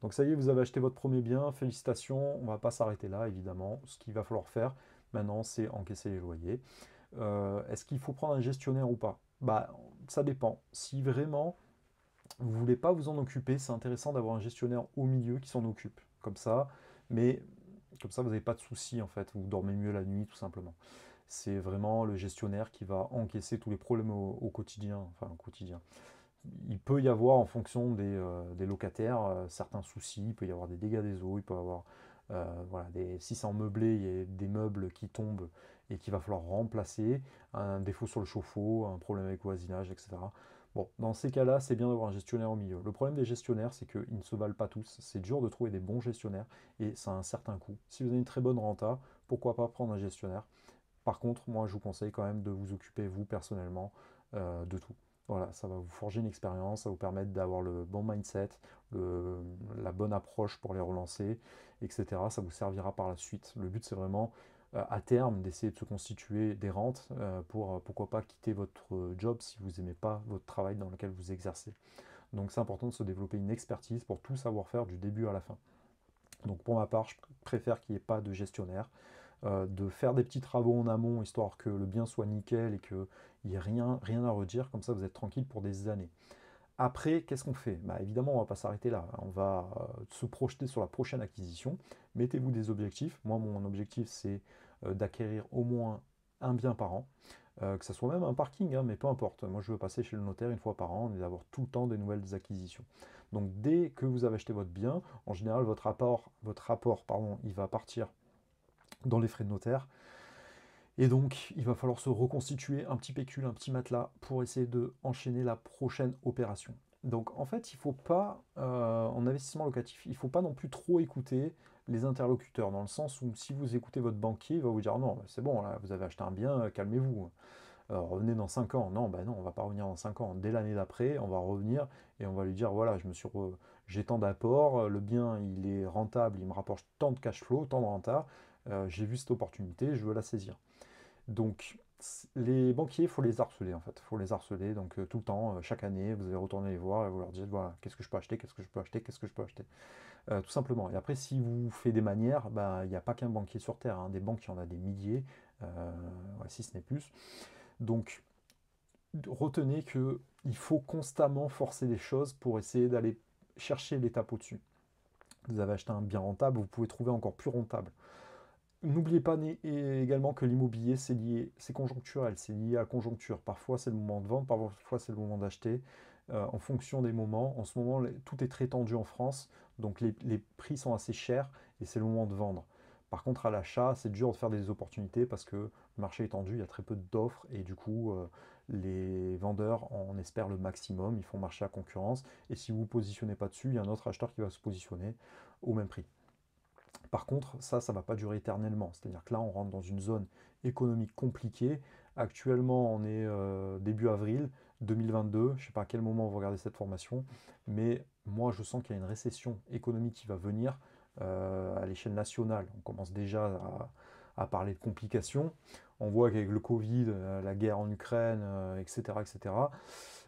Donc ça y est, vous avez acheté votre premier bien, félicitations, on ne va pas s'arrêter là, évidemment. Ce qu'il va falloir faire maintenant, c'est encaisser les loyers. Est-ce qu'il faut prendre un gestionnaire ou pas? Bah, ça dépend. Si vraiment vous ne voulez pas vous en occuper, c'est intéressant d'avoir un gestionnaire au milieu qui s'en occupe. Comme ça, mais comme ça, vous n'avez pas de soucis en fait, vous dormez mieux la nuit tout simplement. C'est vraiment le gestionnaire qui va encaisser tous les problèmes au quotidien, enfin au quotidien. Il peut y avoir en fonction des locataires certains soucis, il peut y avoir des dégâts des eaux, il peut y avoir voilà, si c'est en meublé, il y a des meubles qui tombent et qu'il va falloir remplacer, un défaut sur le chauffe-eau, un problème avec le voisinage, etc. Bon, dans ces cas-là, c'est bien d'avoir un gestionnaire au milieu. Le problème des gestionnaires, c'est qu'ils ne se valent pas tous. C'est dur de trouver des bons gestionnaires et ça a un certain coût. Si vous avez une très bonne renta, pourquoi pas prendre un gestionnaire? Par contre, moi, je vous conseille quand même de vous occuper, vous, personnellement, de tout. Voilà, ça va vous forger une expérience, ça va vous permettre d'avoir le bon mindset, la bonne approche pour les relancer, etc. Ça vous servira par la suite. Le but, c'est vraiment, à terme, d'essayer de se constituer des rentes pour, pourquoi pas, quitter votre job si vous n'aimez pas votre travail dans lequel vous exercez. Donc, c'est important de se développer une expertise pour tout savoir faire du début à la fin. Donc, pour ma part, je préfère qu'il n'y ait pas de gestionnaire, de faire des petits travaux en amont, histoire que le bien soit nickel et qu'il n'y ait rien à redire, comme ça vous êtes tranquille pour des années. Après, qu'est-ce qu'on fait? Bah, évidemment, on ne va pas s'arrêter là, on va se projeter sur la prochaine acquisition. Mettez-vous des objectifs. Moi, mon objectif, c'est d'acquérir au moins un bien par an, que ce soit même un parking, hein, mais peu importe. Moi, je veux passer chez le notaire une fois par an et d'avoir tout le temps des nouvelles acquisitions. Donc, dès que vous avez acheté votre bien, en général, votre rapport, pardon, il va partir dans les frais de notaire. Et donc, il va falloir se reconstituer un petit pécule, un petit matelas pour essayer de enchaîner la prochaine opération. Donc, en fait, il ne faut pas, en investissement locatif, il ne faut pas non plus trop écouter les interlocuteurs, dans le sens où si vous écoutez votre banquier, il va vous dire non, c'est bon, là, vous avez acheté un bien, calmez-vous. Revenez dans 5 ans. Non, ben non, on ne va pas revenir dans 5 ans. Dès l'année d'après, on va revenir et on va lui dire voilà, j'ai tant d'apports, le bien il est rentable, il me rapporte tant de cash flow, tant de renta, j'ai vu cette opportunité, je veux la saisir. Donc, les banquiers, il faut les harceler en fait. Il faut les harceler. Donc, tout le temps, chaque année, vous allez retourner les voir et vous leur dites voilà, qu'est-ce que je peux acheter, qu'est-ce que je peux acheter, qu'est-ce que je peux acheter. Tout simplement. Et après, si vous faites des manières, bah, il n'y a pas qu'un banquier sur Terre, hein. Des banques, il y en a des milliers, ouais, si ce n'est plus. Donc, retenez que il faut constamment forcer les choses pour essayer d'aller chercher l'étape au-dessus. Vous avez acheté un bien rentable, vous pouvez trouver encore plus rentable. N'oubliez pas également que l'immobilier, c'est conjoncturel, c'est lié à la conjoncture. Parfois, c'est le moment de vendre, parfois, c'est le moment d'acheter, en fonction des moments. En ce moment, tout est très tendu en France, donc les prix sont assez chers et c'est le moment de vendre. Par contre, à l'achat, c'est dur de faire des opportunités parce que le marché est tendu, il y a très peu d'offres et du coup, les vendeurs en espèrent le maximum, ils font marcher la concurrence. Et si vous ne vous positionnez pas dessus, il y a un autre acheteur qui va se positionner au même prix. Par contre, ça ne va pas durer éternellement. C'est-à-dire que là, on rentre dans une zone économique compliquée. Actuellement, on est début avril 2022. Je ne sais pas à quel moment vous regardez cette formation, mais moi, je sens qu'il y a une récession économique qui va venir à l'échelle nationale. On commence déjà à parler de complications. On voit qu'avec le Covid, la guerre en Ukraine, etc., etc.,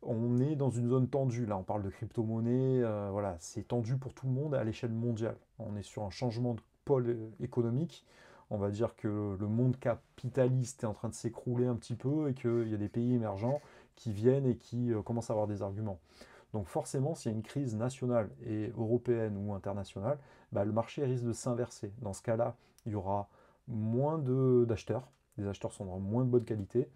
on est dans une zone tendue. Là, on parle de crypto-monnaie, voilà, c'est tendu pour tout le monde à l'échelle mondiale. On est sur un changement de pôle économique. On va dire que le monde capitaliste est en train de s'écrouler un petit peu et qu'il y a des pays émergents qui viennent et qui commencent à avoir des arguments. Donc forcément, s'il y a une crise nationale et européenne ou internationale, bah, le marché risque de s'inverser. Dans ce cas-là, il y aura moins d'acheteurs, les acheteurs sont de moins de bonne qualité,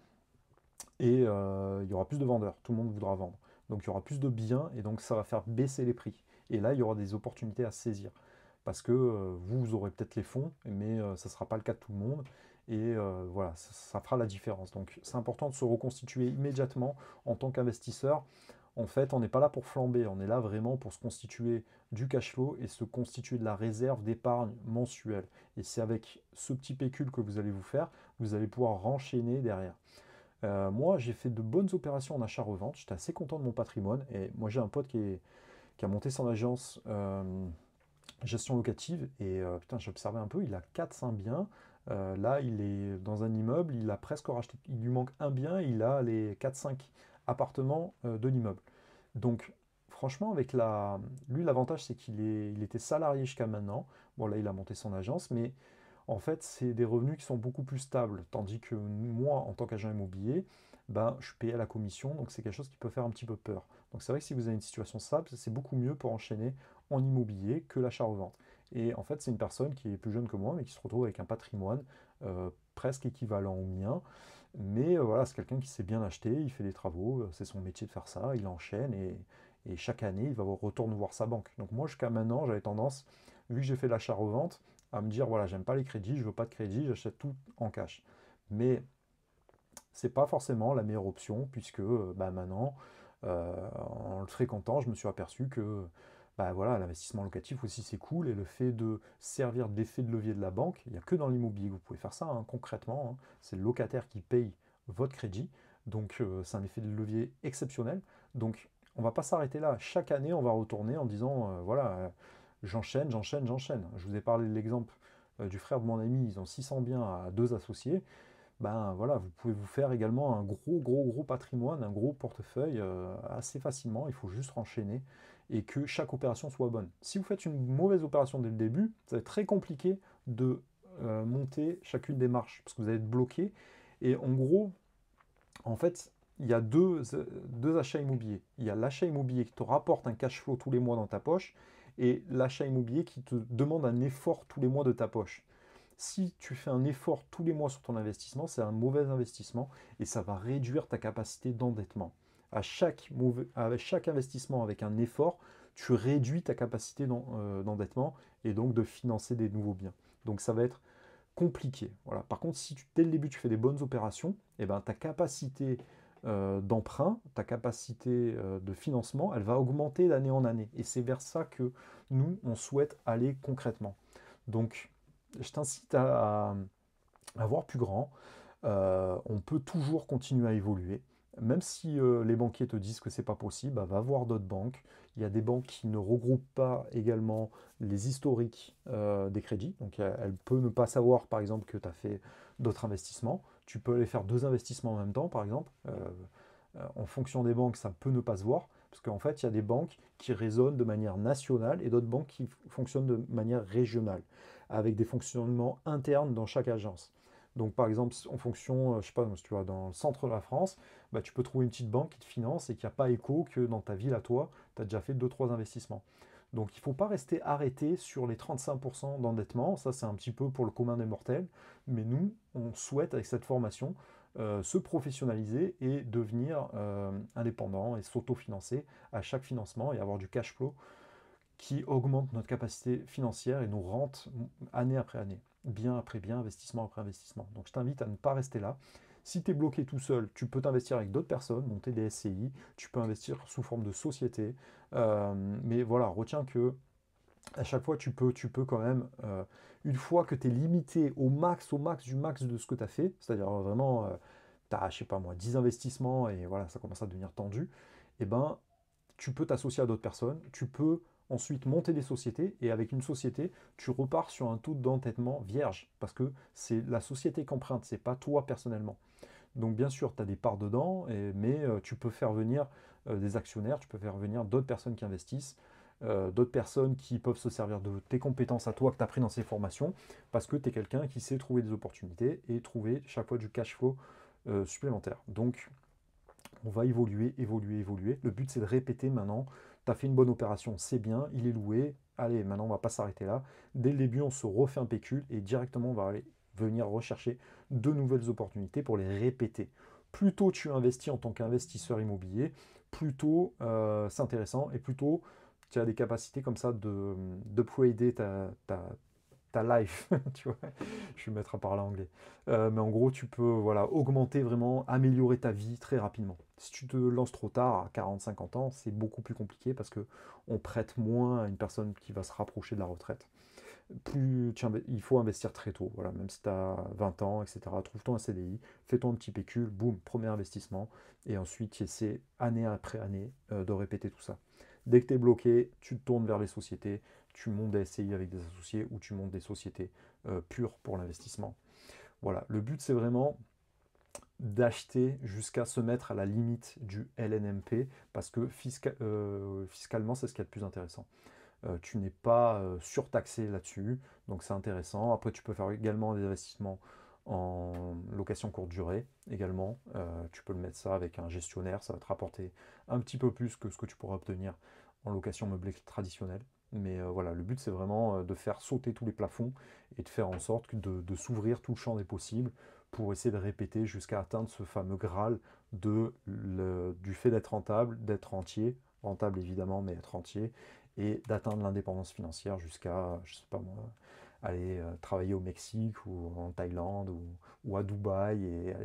et il y aura plus de vendeurs, tout le monde voudra vendre. Donc il y aura plus de biens et donc ça va faire baisser les prix. Et là, il y aura des opportunités à saisir. Parce que vous aurez peut-être les fonds, mais ça ne sera pas le cas de tout le monde. Et voilà, ça fera la différence. Donc c'est important de se reconstituer immédiatement en tant qu'investisseur. En fait, on n'est pas là pour flamber, on est là vraiment pour se constituer du cash flow et se constituer de la réserve d'épargne mensuelle. Et c'est avec ce petit pécule que vous allez vous faire, vous allez pouvoir renchaîner derrière. Moi, j'ai fait de bonnes opérations en achat-revente. J'étais assez content de mon patrimoine. Et moi, j'ai un pote qui a monté son agence gestion locative. Et putain, j'ai observé un peu. Il a 4-5 biens. Là, il est dans un immeuble. Il a presque racheté. Il lui manque un bien. Il a les 4-5 appartements de l'immeuble. Donc, franchement, lui, l'avantage, c'est il était salarié jusqu'à maintenant. Bon, là, il a monté son agence, mais en fait, c'est des revenus qui sont beaucoup plus stables. Tandis que moi, en tant qu'agent immobilier, ben, je suis payé à la commission, donc c'est quelque chose qui peut faire un petit peu peur. Donc c'est vrai que si vous avez une situation stable, c'est beaucoup mieux pour enchaîner en immobilier que l'achat-revente. Et en fait, c'est une personne qui est plus jeune que moi, mais qui se retrouve avec un patrimoine presque équivalent au mien. Mais voilà, c'est quelqu'un qui sait bien acheter, il fait des travaux, c'est son métier de faire ça, il enchaîne et chaque année, il va retourner voir sa banque. Donc moi, jusqu'à maintenant, j'avais tendance, vu que j'ai fait l'achat-revente, à me dire, voilà, j'aime pas les crédits, je veux pas de crédit, j'achète tout en cash. Mais c'est pas forcément la meilleure option, puisque bah, maintenant, en le fréquentant, je me suis aperçu que bah, voilà, l'investissement locatif aussi c'est cool, et le fait de servir d'effet de levier de la banque, il n'y a que dans l'immobilier que vous pouvez faire ça, hein, concrètement, hein. C'est le locataire qui paye votre crédit, donc c'est un effet de levier exceptionnel. Donc on va pas s'arrêter là, chaque année on va retourner en disant, voilà, j'enchaîne, j'enchaîne, j'enchaîne. Je vous ai parlé de l'exemple du frère de mon ami, ils ont 600 biens à deux associés, ben voilà, vous pouvez vous faire également un gros patrimoine, un gros portefeuille assez facilement. Il faut juste enchaîner et que chaque opération soit bonne. Si vous faites une mauvaise opération dès le début, ça va être très compliqué de monter chacune des marches parce que vous allez être bloqué. Et en gros, en fait, il y a deux achats immobiliers. Il y a l'achat immobilier qui te rapporte un cash flow tous les mois dans ta poche et l'achat immobilier qui te demande un effort tous les mois de ta poche. Si tu fais un effort tous les mois sur ton investissement, c'est un mauvais investissement et ça va réduire ta capacité d'endettement. À chaque investissement avec un effort, tu réduis ta capacité d'endettement et donc de financer des nouveaux biens. Donc ça va être compliqué. Voilà. Par contre, si dès le début tu fais des bonnes opérations, eh ben, ta capacité d'emprunt, ta capacité de financement, elle va augmenter d'année en année. Et c'est vers ça que nous, on souhaite aller concrètement. Donc, je t'incite à voir plus grand. On peut toujours continuer à évoluer. Même si les banquiers te disent que c'est pas possible, bah, va voir d'autres banques. Il y a des banques qui ne regroupent pas également les historiques des crédits. Donc elle peut ne pas savoir par exemple que tu as fait d'autres investissements. Tu peux aller faire deux investissements en même temps par exemple. En fonction des banques, ça peut ne pas se voir. Parce qu'en fait, il y a des banques qui raisonnent de manière nationale et d'autres banques qui fonctionnent de manière régionale, avec des fonctionnements internes dans chaque agence. Donc par exemple, en fonction, je sais pas, si tu vas dans le centre de la France, bah, tu peux trouver une petite banque qui te finance et qui n'a pas écho que dans ta ville à toi, tu as déjà fait deux trois investissements. Donc il ne faut pas rester arrêté sur les 35% d'endettement, ça c'est un petit peu pour le commun des mortels, mais nous, on souhaite avec cette formation se professionnaliser et devenir indépendant et s'autofinancer à chaque financement et avoir du cash flow qui augmente notre capacité financière et nous rente année après année, bien après bien, investissement après investissement. Donc je t'invite à ne pas rester là. Si tu es bloqué tout seul, tu peux t'investir avec d'autres personnes, monter des SCI, tu peux investir sous forme de société. Mais voilà, retiens que à chaque fois, tu peux quand même, une fois que tu es limité au max du max de ce que tu as fait, c'est-à-dire vraiment, tu as, je sais pas moi, 10 investissements et voilà, ça commence à devenir tendu, et ben, tu peux t'associer à d'autres personnes, tu peux ensuite monter des sociétés, et avec une société, tu repars sur un taux d'entêtement vierge, parce que c'est la société qui emprunte, c'est pas toi personnellement. Donc bien sûr, tu as des parts dedans, mais tu peux faire venir des actionnaires, tu peux faire venir d'autres personnes qui investissent, d'autres personnes qui peuvent se servir de tes compétences à toi que tu as pris dans ces formations, parce que tu es quelqu'un qui sait trouver des opportunités et trouver chaque fois du cash flow supplémentaire. Donc on va évoluer, évoluer, évoluer. Le but c'est de répéter maintenant. Tu as fait une bonne opération, c'est bien, il est loué. Allez, maintenant on va pas s'arrêter là. Dès le début, on se refait un pécule et directement on va aller venir rechercher de nouvelles opportunités pour les répéter. Plus tôt tu investis en tant qu'investisseur immobilier, plus tôt c'est intéressant et plus tôt tu as des capacités comme ça d'upgrader ta life, tu vois. Je vais mettre à parler anglais. Mais en gros, tu peux voilà, augmenter vraiment, améliorer ta vie très rapidement. Si tu te lances trop tard, à 40-50 ans, c'est beaucoup plus compliqué parce que on prête moins à une personne qui va se rapprocher de la retraite. Il faut investir très tôt, voilà, même si tu as 20 ans, etc. Trouve-toi un CDI, fais-toi un petit pécule, boum, premier investissement, et ensuite tu essaies année après année de répéter tout ça. Dès que tu es bloqué, tu te tournes vers les sociétés, tu montes des SCI avec des associés ou tu montes des sociétés pures pour l'investissement. Voilà, le but c'est vraiment d'acheter jusqu'à se mettre à la limite du LNMP, parce que fiscalement, c'est ce qui est le plus intéressant. Tu n'es pas surtaxé là-dessus, donc c'est intéressant. Après, tu peux faire également des investissements en location courte durée également. Tu peux le mettre ça avec un gestionnaire, ça va te rapporter un petit peu plus que ce que tu pourras obtenir en location meublée traditionnelle. Mais voilà, le but c'est vraiment de faire sauter tous les plafonds et de faire en sorte de s'ouvrir tout le champ des possibles pour essayer de répéter jusqu'à atteindre ce fameux Graal du fait d'être rentable, d'être entier, rentable évidemment, mais être entier, et d'atteindre l'indépendance financière jusqu'à, je sais pas moi, aller travailler au Mexique ou en Thaïlande ou à Dubaï et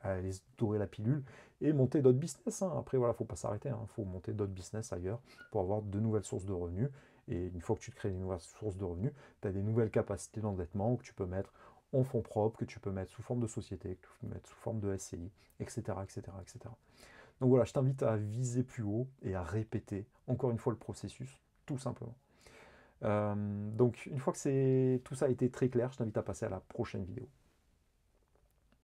aller se dorer la pilule et monter d'autres business. Hein. Après, voilà, faut pas s'arrêter, il faut monter d'autres business ailleurs pour avoir de nouvelles sources de revenus. Et une fois que tu crées des nouvelles sources de revenus, tu as des nouvelles capacités d'endettement que tu peux mettre en fonds propres, que tu peux mettre sous forme de société, que tu peux mettre sous forme de SCI, etc., etc., etc. Donc voilà, je t'invite à viser plus haut et à répéter encore une fois le processus, tout simplement. Donc une fois que tout ça a été très clair, je t'invite à passer à la prochaine vidéo.